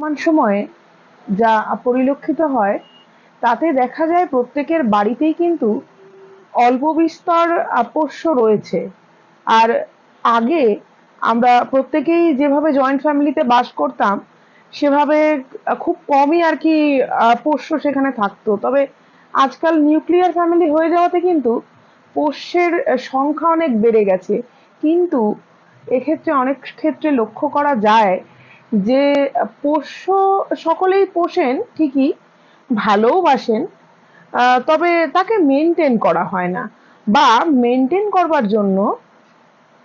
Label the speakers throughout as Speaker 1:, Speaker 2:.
Speaker 1: বর্তমান সময়ে যা পরিলক্ষিত হয় তাতে দেখা যায় প্রত্যেকের বাড়িতেই কিন্তু অল্প বিস্তর পোষ্য রয়েছে। আর আগে আমরা প্রত্যেকেই যেভাবে জয়েন্ট ফ্যামিলিতে বাস করতাম সেভাবে খুব কমই আর কি পোষ্য সেখানে থাকতো। তবে আজকাল নিউক্লিয়ার ফ্যামিলি হয়ে যাওয়াতে কিন্তু পোষ্যের সংখ্যা অনেক বেড়ে গেছে। কিন্তু এক্ষেত্রে অনেক ক্ষেত্রে লক্ষ্য করা যায় যে পোষ্য সকলেই পোষেন ঠিকই, ভালোওবাসেন, তবে তাকে মেনটেন করা হয় না, বা মেনটেন করবার জন্য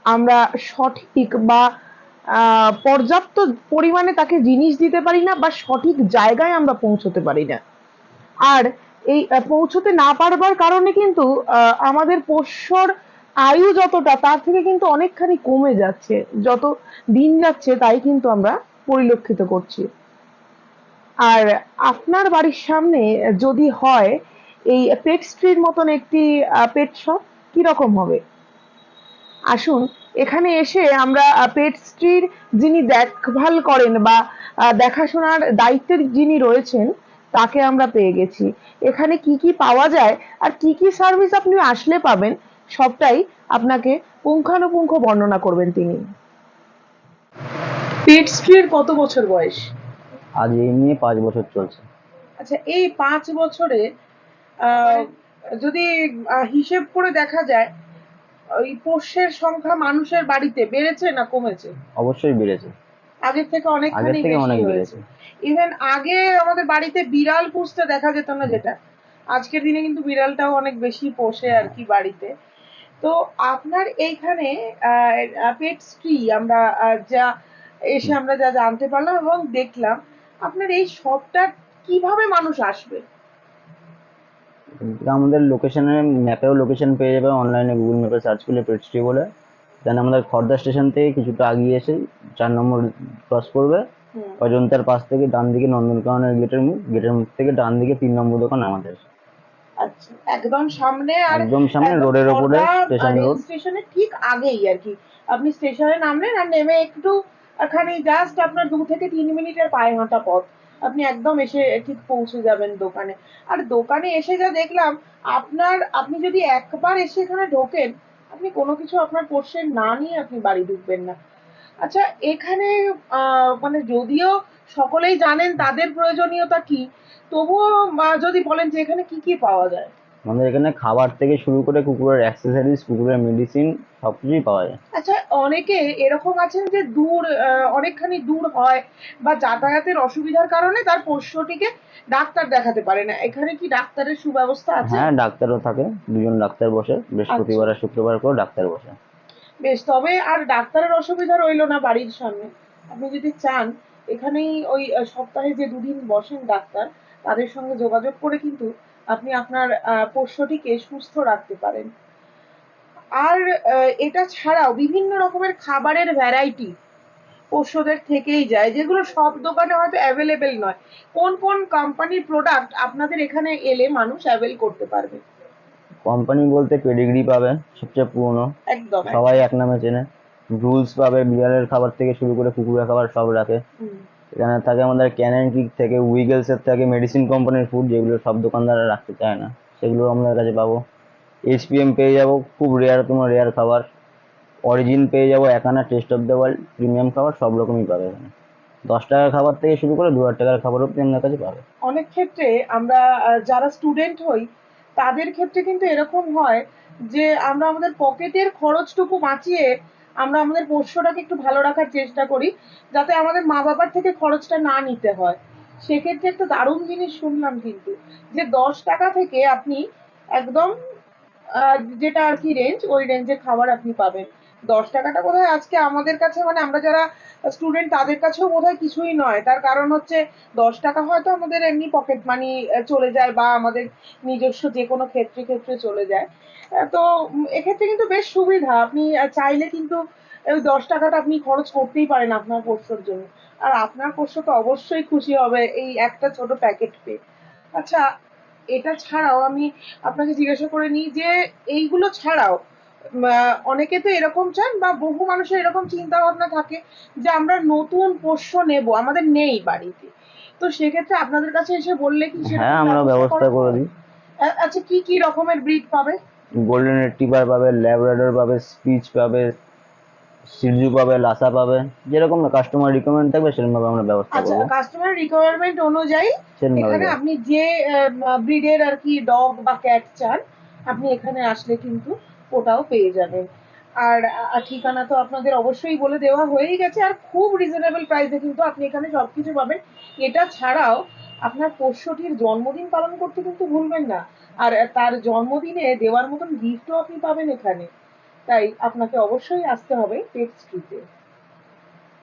Speaker 1: আমরা সঠিক বা পর্যাপ্ত পরিমাণে তাকে জিনিস দিতে পারি না, বা সঠিক জায়গায় আমরা পৌঁছতে পারি না। আর এই পৌঁছতে না পারবার কারণে কিন্তু আমাদের পোষ্যর আয়ু যতটা তার থেকে কিন্তু অনেকখানি কমে যাচ্ছে। যত দিন যাচ্ছে তাই কিন্তু আমরা পরিলক্ষিত করছি। আর আপনার বাড়ির সামনে যদি হয় এই পেট স্ট্রির মতন একটি পেট শপ, কিরকম হবে? আসুন, এখানে এসে আমরা পেট স্ট্রির যিনি দেখভাল করেন বা দেখাশোনার দায়িত্বের যিনি রয়েছেন তাকে আমরা পেয়ে গেছি। এখানে কি কি পাওয়া যায় আর কি কি সার্ভিস আপনি আসলে পাবেন সবটাই আপনাকে পুঙ্খানুপুঙ্খ বর্ণনা করবেন তিনি। পেট স্ট্রির কত বছর বয়স?
Speaker 2: আজ এই নিয়ে 5 বছর চলছে।
Speaker 1: আচ্ছা, এই 5 বছরে আহ, যদি হিসেব করে দেখা যায় ওই পোষ্যের সংখ্যা মানুষের বাড়িতে বেড়েছে না কমেছে?
Speaker 2: অবশ্যই বেড়েছে।
Speaker 1: আগের থেকে
Speaker 2: আগের
Speaker 1: অনেকখানি
Speaker 2: থেকে
Speaker 1: বেশি
Speaker 2: অনেক
Speaker 1: হয়েছে।
Speaker 2: বেড়েছে।
Speaker 1: ইভেন আগে আমাদের বাড়িতে বিড়াল পুষতে দেখা যেত না, যেটা আজকের দিনে কিন্তু বিড়ালটাও অনেক বেশি পোষে আর কি বাড়িতে। তো আপনার এইখানে পেট স্ট্রি আমরা যা এসে
Speaker 2: হুম।
Speaker 1: আমরা যা জানতে পারলাম এবং দেখলাম, আপনার এই শপটা কিভাবে মানুষ আসবে?
Speaker 2: আমাদের লোকেশনে ম্যাপেও লোকেশন পেয়ে যাবে, অনলাইনে গুগল ম্যাপে সার্চ করলে পেটস্ট্রি বলে। দেন আমাদের খড়দা স্টেশন থেকে কিছুটা আগিয়ে এসে 4 নম্বর ক্রস করবে,
Speaker 1: হুম।
Speaker 2: অজন্তার পাশ থেকে ডান দিকে নন্দনকাননের গেটের মুখ থেকে ডান দিকে 3 নম্বর দোকান আমাদের।
Speaker 1: আচ্ছা, একদম সামনে। আর
Speaker 2: একদম সামনে
Speaker 1: একদম
Speaker 2: রোডের ওপরে,
Speaker 1: খড়দা
Speaker 2: স্টেশন
Speaker 1: রেল
Speaker 2: রোড।
Speaker 1: স্টেশনের ঠিক আগেই আর কি। আপনি স্টেশনে নামলেন আর নেমে একটু খানি জাস্ট আপনার 2 থেকে 3 মিনিটের পায়ে হাঁটা পথ, আপনি একদম এসে ঠিক পৌঁছে যাবেন দোকানে। আর দোকানে এসে যা দেখলাম, আপনি যদি একবার এসে এখানে ঢোকেন, আপনি কোনো কিছু আপনার পোষ্যের না নিয়ে আপনি বাড়ি ঢুকবেন না। আচ্ছা, এখানে মানে যদিও সকলেই জানেন তাদের প্রয়োজনীয়তা কি, তবুও যদি বলেন যে এখানে কি কি পাওয়া যায়?
Speaker 2: আমাদের এখানে খাবার থেকে শুরু করে কুকুরের অ্যাক্সেসরিজ, কুকুরের মেডিসিন সবকিছুই পাওয়া যায়।
Speaker 1: আচ্ছা, অনেকে এরকম আছেন যে দূর, অনেকখানি দূর হয় বা যাতায়াতের অসুবিধার কারণে তার পোষ্যটিকে ডাক্তার দেখাতে পারে না, এখানে কি ডাক্তারের সুব্যবস্থা আছে?
Speaker 2: হ্যাঁ, ডাক্তারও থাকে, 2জন ডাক্তার বসে,
Speaker 1: আচ্ছা,
Speaker 2: বৃহস্পতিবার আর শুক্রবার করে ডাক্তার বসে।
Speaker 1: বেশ। তবে আর ডাক্তারের অসুবিধা রইলো না বাড়ির সামনে। আপনি যদি চান, এখানেই ওই সপ্তাহে যে 2 দিন বসেন ডাক্তার, তাদের সঙ্গে যোগাযোগ করে কিন্তু আপনি আপনার পোষ্যটিকে সুস্থ রাখতে পারেন। আর এটা ছাড়াও বিভিন্ন রকমের খাবারের ভ্যারাইটি পোষ্যদের থেকেই যায়, যেগুলো সব দোকানে হয়তো অ্যাভেলেবেল নয়। কোন কোন কোম্পানির প্রোডাক্ট আপনাদের এখানে এলে মানুষ অ্যাভেল করতে পারবে?
Speaker 2: কোম্পানি বলতে পেডিগ্রি পাবে, সবচেয়ে পুরনো,
Speaker 1: একদম
Speaker 2: সবাই
Speaker 1: একদম।
Speaker 2: এক নামে চেনে। রুলস পাবে, বিড়ালের খাবার থেকে শুরু করে কুকুরের খাবার সব রাখে।
Speaker 1: হুম।
Speaker 2: এখানে থাকে আমাদের ক্যানেন কিক থেকে, উইগেলসের থেকে মেডিসিন কোম্পানির ফুড, যেগুলো সব দোকানদাররা রাখতে চায় না, সেগুলো আমাদের কাছে পাবো। এইচপিএম পেয়ে যাবো, খুব রেয়ার, তোমার রেয়ার খাবার। অরিজিন পেয়ে যাবো, একানা, taste of the world, premium খাবার সব রকমই পাবে এখানে। 10 টাকার খাবার থেকে শুরু করে 2,000 টাকার খাবার অব্দি আমাদের কাছে পাবে।
Speaker 1: অনেক ক্ষেত্রে আমরা যারা স্টুডেন্ট হই তাদের ক্ষেত্রে কিন্তু এরকম হয় যে আমরা আমাদের পকেটের খরচটুকু বাঁচিয়ে আমরা আমাদের পোষ্যটাকে একটু ভালো রাখার চেষ্টা করি, যাতে আমাদের মা বাবার থেকে খরচটা না নিতে হয়। সেক্ষেত্রে একটা দারুণ জিনিস শুনলাম কিন্তু, যে 10 টাকা থেকে আপনি একদম যেটা আর কি রেঞ্জ, ওই রেঞ্জের খাবার আপনি পাবেন। 10 টাকাটা বোধহয় আজকে আমাদের কাছে, মানে আমরা যারা স্টুডেন্ট তাদের কাছেও বোধহয় কিছুই নয়। তার কারণ হচ্ছে 10 টাকা হয়তো আমাদের এমনি পকেট মানি চলে যায়, বা আমাদের নিজস্ব যে কোনো ক্ষেত্রে ক্ষেত্রে চলে যায়। তো এক্ষেত্রে কিন্তু বেশ সুবিধা, আপনি চাইলে কিন্তু ওই 10 টাকাটা আপনি খরচ করতেই পারেন আপনার পোষ্যর জন্য। আর আপনার পোষ্য তো অবশ্যই খুশি হবে এই একটা ছোট প্যাকেট পেয়ে। আচ্ছা, এটা ছাড়াও আমি আপনাকে জিজ্ঞাসা করে নিই যে এইগুলো ছাড়াও অনেকে তো এরকম চান বা বহু মানুষের এরকম চিন্তা ভাবনা থাকে যে আমরা নতুন পোষ্য নেব, আমাদের নেই বাড়িতে, তো সেক্ষেত্রে আপনাদের কাছে এসে বললে কি
Speaker 2: হ্যাঁ,
Speaker 1: সেরকম
Speaker 2: আমরা
Speaker 1: ব্যবস্থা
Speaker 2: ব্যবস্থা
Speaker 1: করা
Speaker 2: করে
Speaker 1: হয়?
Speaker 2: দিই।
Speaker 1: আচ্ছা, কি কি রকমের ব্রিড পাবে?
Speaker 2: গোল্ডেন রিট্রিভার পাবে, ল্যাব্রাডর পাবে, স্পিচ পাবে, সিজু পাবে, লাসা পাবে। যেরকম কাস্টমার রিকোয়ারমেন্ট থাকবে সেরকম ভাবে আমরা ব্যবস্থা
Speaker 1: আচ্ছা,
Speaker 2: করবো,
Speaker 1: কাস্টমার রিকোয়ারমেন্ট অনুযায়ী
Speaker 2: সেরকম ভাবে
Speaker 1: এখানে
Speaker 2: দেবো।
Speaker 1: আপনি যে ব্রিডের আর কি ডগ বা ক্যাট চান, আপনি এখানে আসলে কিন্তু ওটাও পেয়ে যাবেন। আর ঠিকানা তো আপনাদের অবশ্যই বলে দেওয়া হয়েই গেছে, আর খুব রিজনেবল প্রাইসে কিন্তু আপনি এখানে সবকিছু পাবেন। এটা ছাড়াও আপনার পোষ্যটির জন্মদিন পালন করতে কিন্তু ভুলবেন না, আর তার জন্মদিনে দেওয়ার মতন গিফটও আপনি পাবেন এখানে। তাই আপনাকে অবশ্যই আসতে হবে পেট স্ট্রিটে।